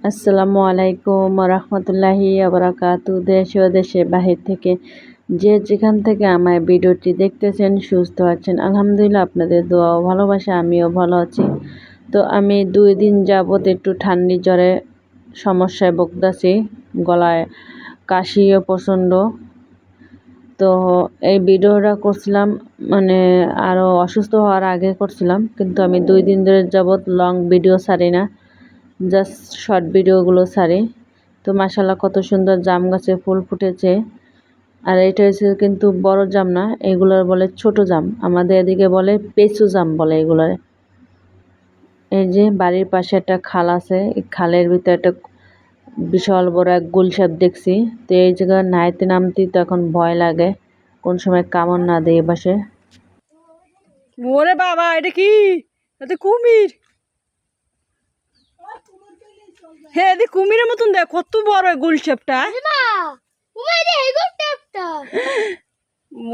আসসালামু আলাইকুম রহমতুল্লাহি আবরাকাতু। দেশ ও দেশের বাহির থেকে যে যেখান থেকে আমার ভিডিওটি দেখতেছেন সুস্থ আছেন আলহামদুলিল্লাহ। আপনাদের দোয়া ও ভালোবাসা আমিও ভালো আছি। তো আমি 2 দিন যাবত একটু ঠান্ডি জ্বরে সমস্যায় ভুগতেছি, গলায় কাশিও প্রচণ্ড। তো এই ভিডিওটা করছিলাম মানে আরও অসুস্থ হওয়ার আগে করছিলাম, কিন্তু আমি 2 দিন ধরে যাবত লং ভিডিও ছাড়ি না, জাস্ট শর্ট ভিডিওগুলো ছাড়ি। তো মাশাআল্লাহ কত সুন্দর জাম গাছে ফুল ফুটেছে। আর এটা হচ্ছে কিন্তু বড় জাম না, এগুলোর বলে ছোট জাম, আমাদের এদিকে বলে পেঁচু জাম বলে এগুলোর। এই যে বাড়ির পাশে একটা খাল আছে, এই খালের ভিতরে একটা বিশাল বড় এক গুলশাপ দেখছি। তো এই জায়গায় নাইতে নামতে তো এখন ভয় লাগে, কোন সময় কামড় না দেয় পাশে। ওরে বাবা, এটা কি? এটা কুমির। হ্যাঁ, এটা কুমিরের মতন দেখ, কত বড় গুলশেপটা।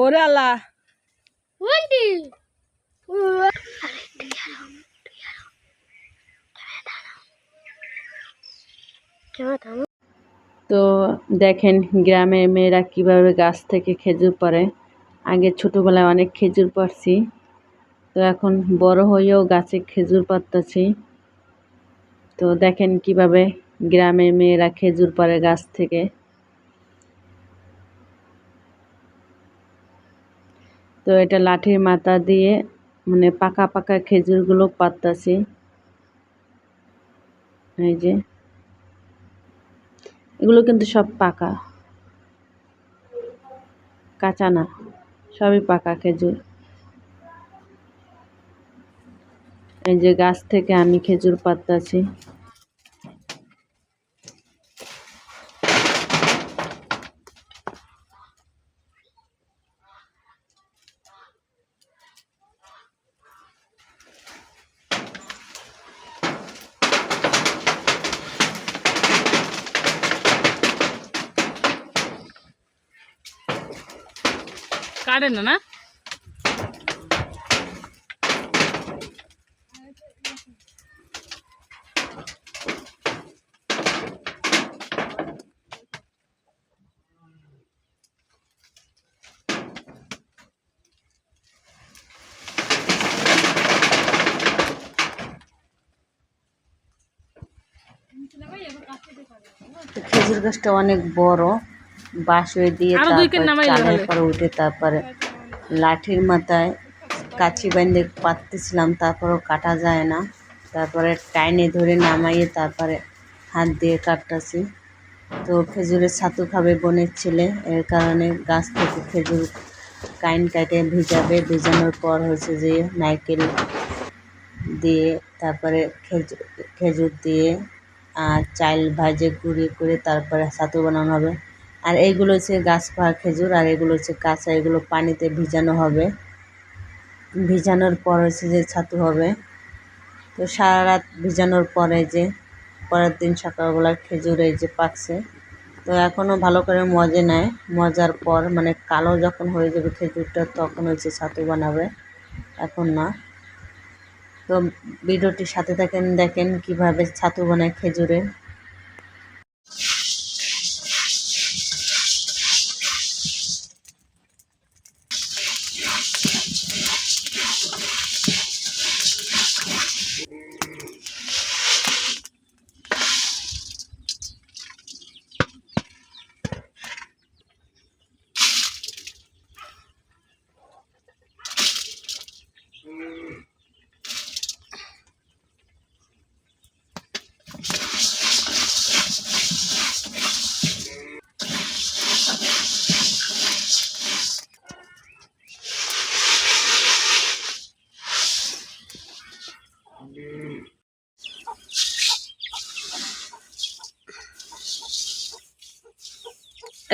ওরে আল্লাহ। তো দেখেন গ্রামের মেয়েরা কিভাবে গাছ থেকে খেজুর পাড়ে। আগে ছোটোবেলায় অনেক খেজুর পাড়ছি, তো এখন বড় হয়েও গাছে খেজুর পাড়তেছি। তো দেখেন কিভাবে গ্রামের মেয়েরা খেজুর পাড়ে গাছ থেকে। তো এটা লাঠির মাথা দিয়ে মানে পাকা পাকা খেজুরগুলো পাড়তাছি। এই যে এগুলো কিন্তু সব পাকা, কাঁচা না, সবই পাকা খেজুর। এই যে গাছ থেকে আমি খেজুর পাড়তাছি। কাটে না না? খেজুর গাছটা অনেক বড়, বাঁশ হয়ে দিয়ে আরো 2 কেন তারপরে নামাইলে চালের হলে। পরে উঠে তারপরে লাঠির মাথায় কাছি বাঁধে পাততেছিলাম, তারপরেও কাটা যায় না। তারপরে টাইনে ধরে নামাইয়ে তারপরে হাত দিয়ে কাটতেছি। তো খেজুরের ছাতু খাবে বোনের ছেলে, এর কারণে গাছ থেকে খেজুর কাইন কাটে ভিজাবে। ভিজানোর পর হচ্ছে যে নারকেল দিয়ে তারপরে খেজুর দিয়ে আর চাল ভাজে গুঁড়ি করে তারপরে ছাতু বানানো হবে। আর এইগুলো হচ্ছে গাছ পাকা খেজুর, আর এগুলো হচ্ছে কাঁচা, এগুলো পানিতে ভিজানো হবে। ভিজানোর পর হচ্ছে যে ছাতু হবে। তো সারা রাত ভিজানোর পরে যে পরের দিন সকালবেলা খেজুর এই যে পাকছে। তো এখনও ভালো করে মজে নেয়, মজার পর মানে কালো যখন হয়ে যাবে খেজুরটা তখন হচ্ছে ছাতু বানাবে, এখন না। তো ভিডিওটির সাথে থাকেন, দেখেন কিভাবে ছাতু বানায় খেজুরের।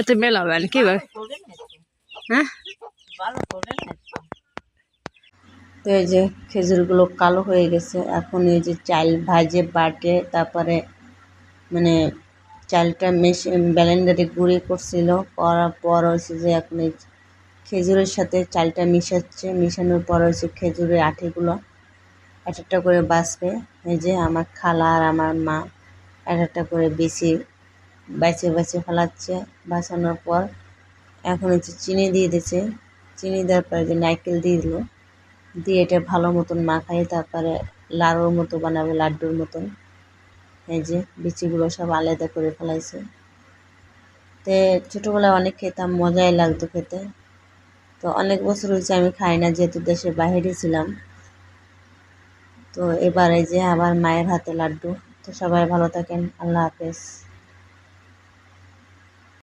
এত মেলা হবে কি ভাই? হ্যাঁ, তো এই যে খেজুরগুলো কালো হয়ে গেছে, এখন এই যে চাল ভাজে বাটে তারপরে মানে চালটা ব্লেন্ডারে গুঁড়ি করছিল, করার পর হচ্ছে যে এখন এই খেজুরের সাথে চালটা মিশাচ্ছে। মিশানোর পর হচ্ছে খেজুরের আঠিগুলো একটা একটা করে বাছবে। এই যে আমার খালা আর আমার মা একটা করে বাইছে বাইছে ফেলাচ্ছে। বাছানোর পর এখন হচ্ছে চিনি দিয়ে দিচ্ছে, চিনি দেওয়ার পরে যে নারকেল দিয়ে দিল, দিয়ে এটা ভালো মতন মাখাই তারপরে লাড়ুর মতো বানাবে, লাড্ডুর মতন। এই যে বিচিগুলো সব আলাদা করে ফেলাইছে। তো ছোটোবেলায় অনেক খেতাম, মজাই লাগতো খেতে। তো অনেক বছর হয়েছে আমি খাই না, যেহেতু দেশের বাইরে ছিলাম। তো এবার এই যে আবার মায়ের হাতে লাড্ডু। তো সবাই ভালো থাকেন, আল্লাহ হাফেজ।